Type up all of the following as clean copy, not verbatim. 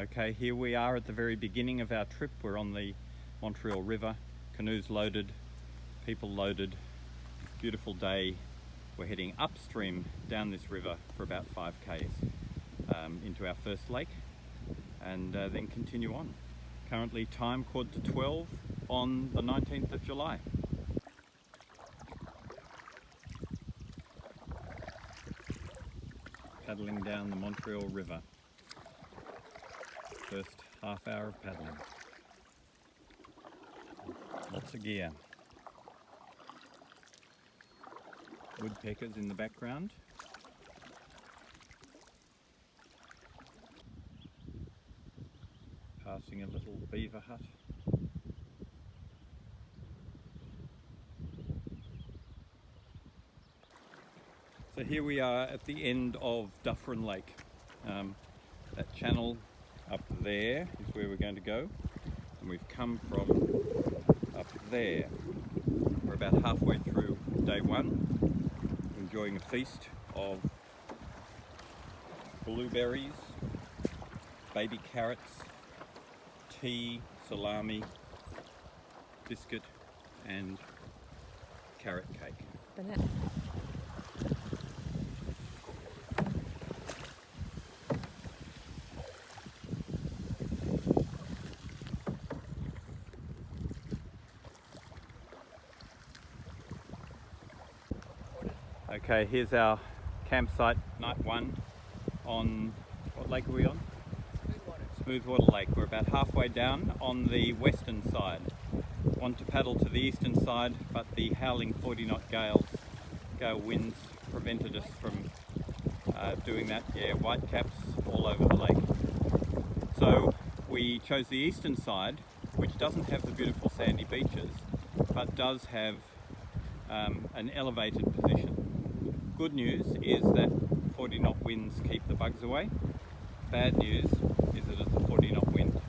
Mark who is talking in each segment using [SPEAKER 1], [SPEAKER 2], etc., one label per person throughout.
[SPEAKER 1] Okay, here we are at the very beginning of our trip. We're on the Montreal River, canoes loaded, people loaded, beautiful day. We're heading upstream down this river for about 5 k's into our first lake and then continue on. Currently time 11:45 on the 19th of July. Paddling down the Montreal River. First half hour of paddling. Lots of gear. Woodpeckers in the background. Passing a little beaver hut. So here we are at the end of Dufferin Lake. That channel up there is where we're going to go, and we've come from up there. We're about halfway through day one, enjoying a feast of blueberries, baby carrots, tea, salami, biscuit and carrot cake.
[SPEAKER 2] Banana.
[SPEAKER 1] Okay, here's our campsite, night one, on, what lake are we on? Smoothwater Lake. We're about halfway down on the western side. Want to paddle to the eastern side, but the howling 40-knot gale winds prevented us from doing that. Yeah, whitecaps all over the lake. So we chose the eastern side, which doesn't have the beautiful sandy beaches, but does have an elevated position. Good news is that 40-knot winds keep the bugs away. Bad news is that it's a 40-knot wind.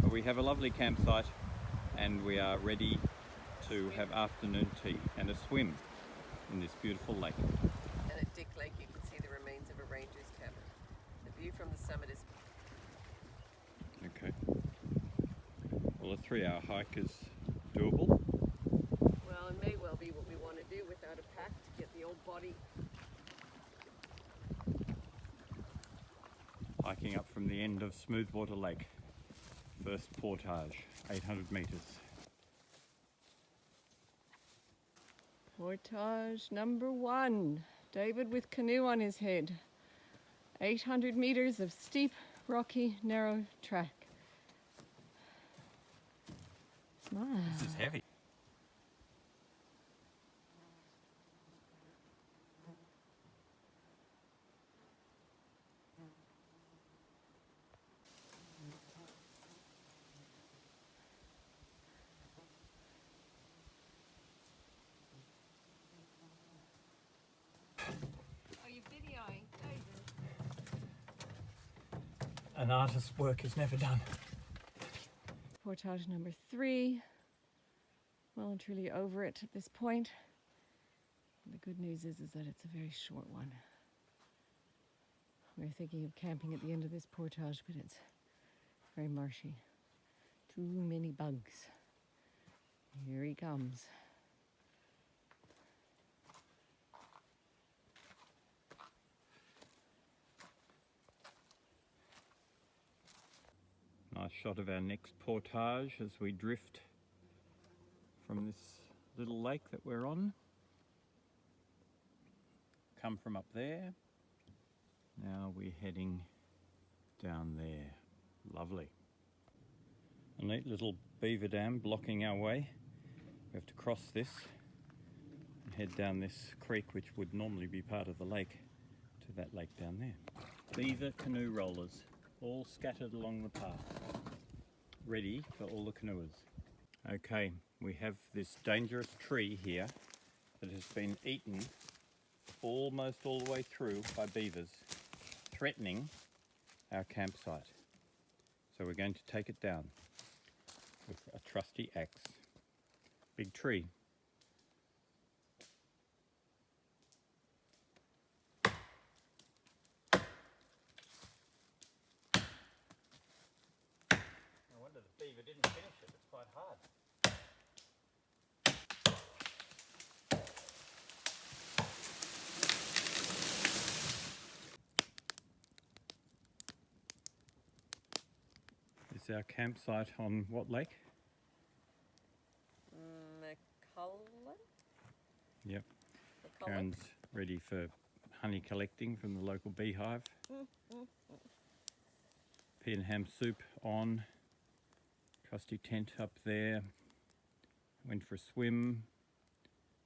[SPEAKER 1] But we have a lovely campsite and we are ready to have afternoon tea and a swim in this beautiful lake.
[SPEAKER 2] And at Dick Lake you can see the remains of a ranger's cabin. The view from the summit is...
[SPEAKER 1] Okay. Well, a 3-hour hike is doable.
[SPEAKER 2] Well, it may well be what we want to do without a pack to get the old body.
[SPEAKER 1] Hiking up from the end of Smoothwater Lake. First portage, 800 metres.
[SPEAKER 2] Portage number 1. David with canoe on his head. 800 meters of steep, rocky, narrow track. Smile.
[SPEAKER 1] This is heavy. An artist's work is never done.
[SPEAKER 2] Portage number 3. Well and truly over it at this point. The good news is that it's a very short one. We're thinking of camping at the end of this portage, but it's very marshy. Too many bugs. Here he comes.
[SPEAKER 1] Nice shot of our next portage as we drift from this little lake that we're on. Come from up there. Now we're heading down there. Lovely. A neat little beaver dam blocking our way. We have to cross this and head down this creek, which would normally be part of the lake, to that lake down there. Beaver canoe rollers, all scattered along the path, ready for all the canoers. Okay, we have this dangerous tree here that has been eaten almost all the way through by beavers, threatening our campsite. So we're going to take it down with a trusty axe. Big tree. we didn't finish it. It's quite hard. This is our campsite on what lake?
[SPEAKER 2] McCullough?
[SPEAKER 1] Yep. Karen's ready for honey collecting from the local beehive. Pea and ham soup on. Trusty tent up there. Went for a swim.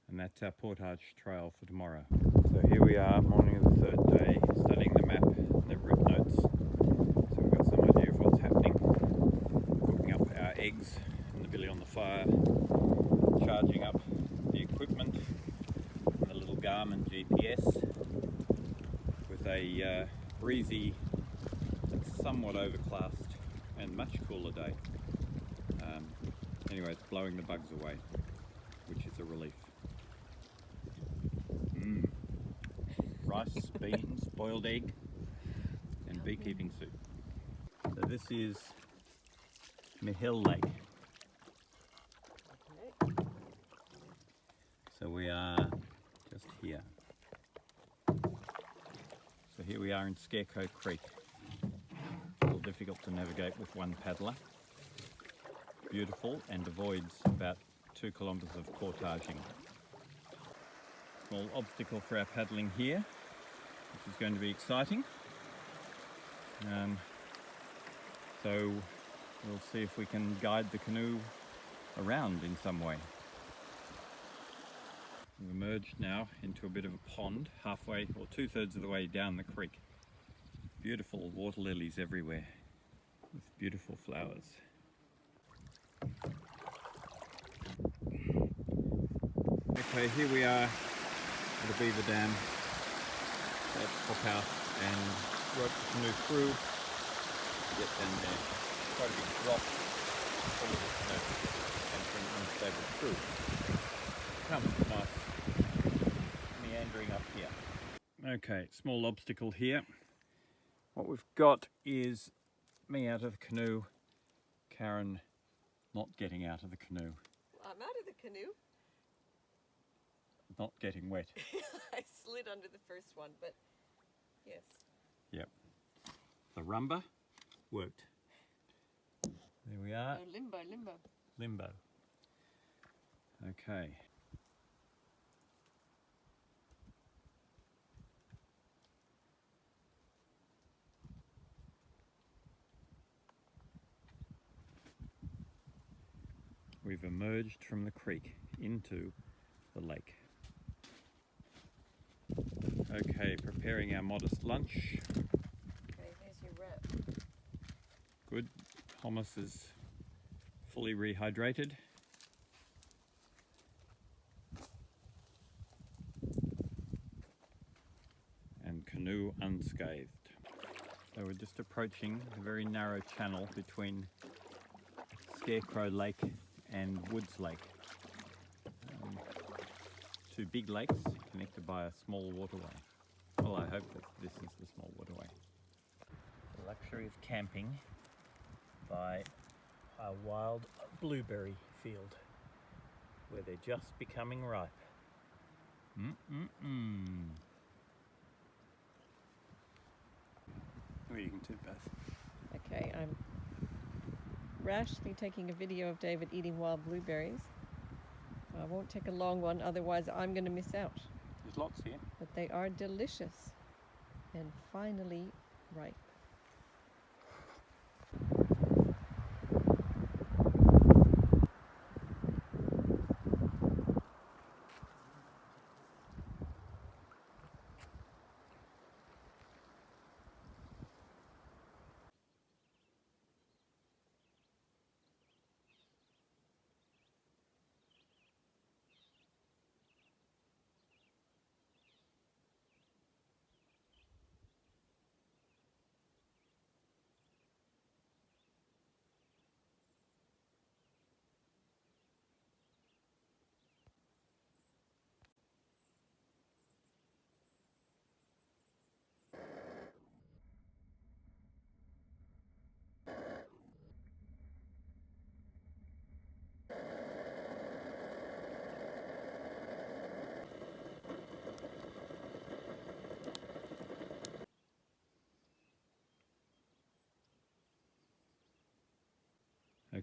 [SPEAKER 1] And that's our portage trail for tomorrow. So here we are, morning of the third day, studying the map, the route notes. So we've got some idea of what's happening. Cooking up our eggs in the billy on the fire. Charging up the equipment. And the little Garmin GPS. With a breezy, somewhat overcast and much cooler day. Anyway, it's blowing the bugs away, which is a relief. Rice, beans, boiled egg, and beekeeping soup. So this is Montreal Lake.
[SPEAKER 2] Okay.
[SPEAKER 1] So we are just here. So here we are in Scarecrow Creek. A little difficult to navigate with one paddler. Beautiful and avoids about 2 kilometres of portaging. Small obstacle for our paddling here, which is going to be exciting. So we'll see if we can guide the canoe around in some way. We've emerged now into a bit of a pond, halfway or 2/3 of the way down the creek. Beautiful water lilies everywhere with beautiful flowers. Okay, here we are at the beaver dam. Let's pop out and rope the canoe through. Get down there. Quite a big drop full of the canoe and for an unstable crew. Comes nice meandering up here. Okay, small obstacle here. What we've got is me out of the canoe, Karen not getting out of the canoe.
[SPEAKER 2] I'm out of the canoe.
[SPEAKER 1] Not getting wet.
[SPEAKER 2] I slid under the first one, but yes.
[SPEAKER 1] Yep. The rumba worked. There we are.
[SPEAKER 2] Oh, limbo.
[SPEAKER 1] Limbo. Okay. We've emerged from the creek into the lake. Okay, preparing our modest lunch.
[SPEAKER 2] Okay, there's your wrap.
[SPEAKER 1] Good. Hummus is fully rehydrated. And canoe unscathed. So we're just approaching a very narrow channel between Scarecrow Lake and Woods Lake. Two big lakes connected by a small waterway. Well, I hope that this is the small waterway. The luxury of camping by a wild blueberry field where they're just becoming ripe. Well, you can do both.
[SPEAKER 2] Okay, I'm rashly taking a video of David eating wild blueberries. I won't take a long one, otherwise I'm going to miss out.
[SPEAKER 1] There's lots here.
[SPEAKER 2] But they are delicious and finally ripe.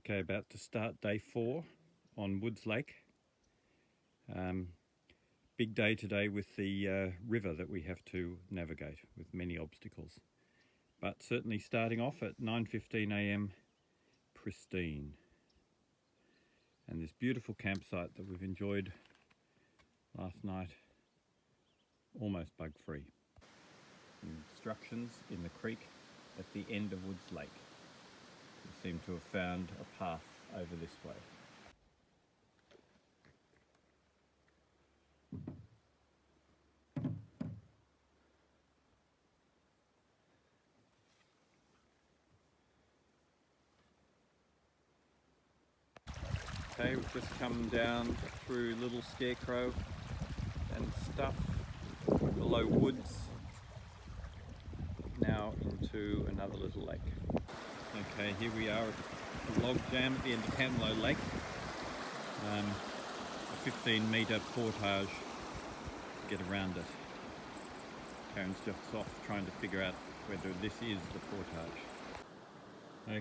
[SPEAKER 1] Okay, about to start day 4 on Woods Lake. Big day today with the river that we have to navigate with many obstacles. But certainly starting off at 9:15 a.m. pristine. And this beautiful campsite that we've enjoyed last night, almost bug-free. Instructions in the creek at the end of Woods Lake. We seem to have found a path over this way. Okay, we've just come down through Little Scarecrow and stuff below woods, now into another little lake. Okay, here we are at the log jam at the end of Canoe Lake. A 15-metre portage to get around it. Karen's just off trying to figure out whether this is the portage.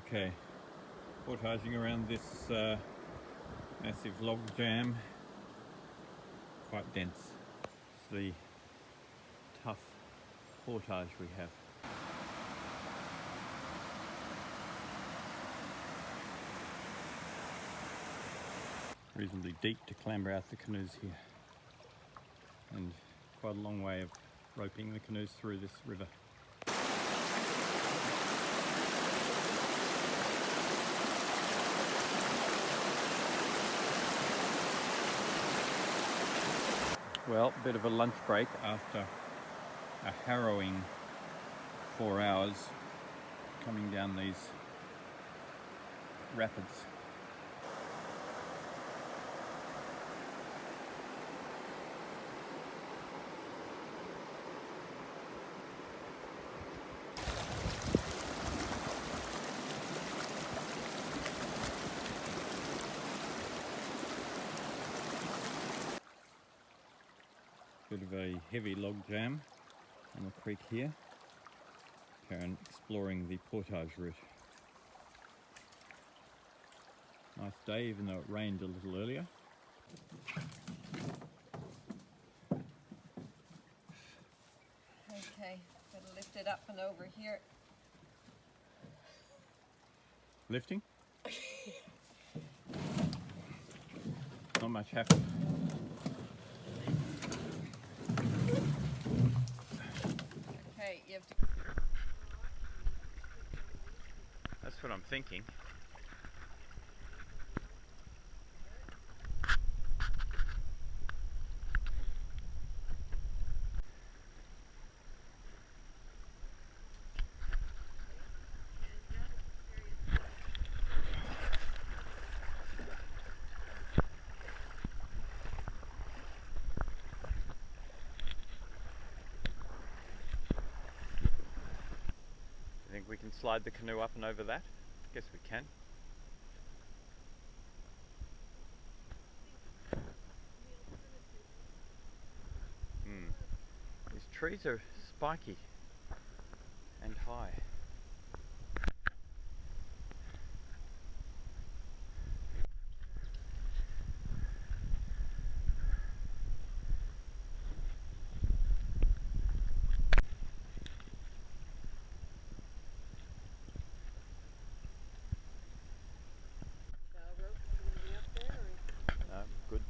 [SPEAKER 1] Okay, portaging around this massive log jam, quite dense. It's the tough portage we have. Reasonably deep to clamber out the canoes here, and quite a long way of roping the canoes through this river. Well, a bit of a lunch break after a harrowing 4 hours coming down these rapids. Bit of a heavy log jam on the creek here. Karen exploring the portage route. Nice day, even though it rained a little earlier.
[SPEAKER 2] Okay, gotta lift it up and over here.
[SPEAKER 1] Lifting? Not much happened.
[SPEAKER 2] Okay, you have to...
[SPEAKER 1] That's what I'm thinking. I think we can slide the canoe up and over that. Guess we can. These trees are spiky and high. Good.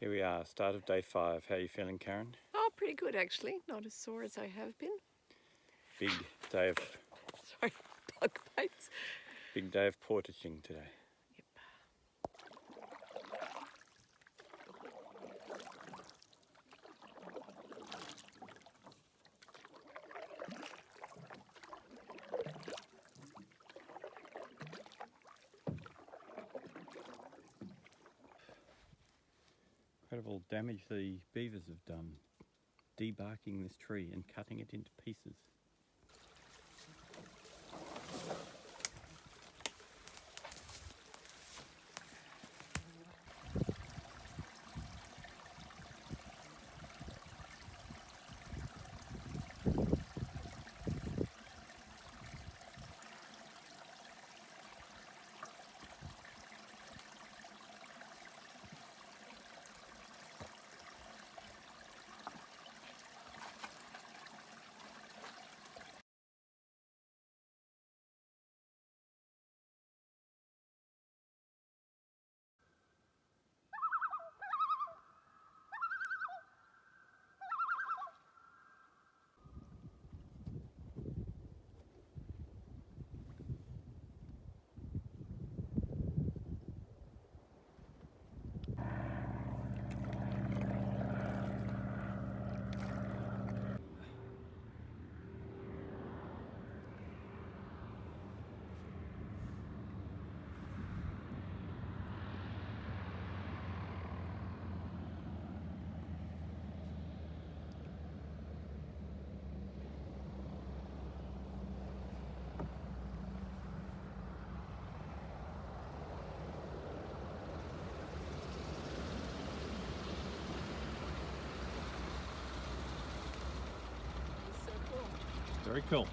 [SPEAKER 1] Here we are, start of day 5. How are you feeling, Karen?
[SPEAKER 2] Oh, pretty good actually. Not as sore as I have been.
[SPEAKER 1] Big day of
[SPEAKER 2] Sorry, bug bites.
[SPEAKER 1] big day of portaging today.
[SPEAKER 2] Yep.
[SPEAKER 1] Incredible damage the beavers have done, debarking this tree and cutting it into pieces.
[SPEAKER 2] So cool.
[SPEAKER 1] Very cool.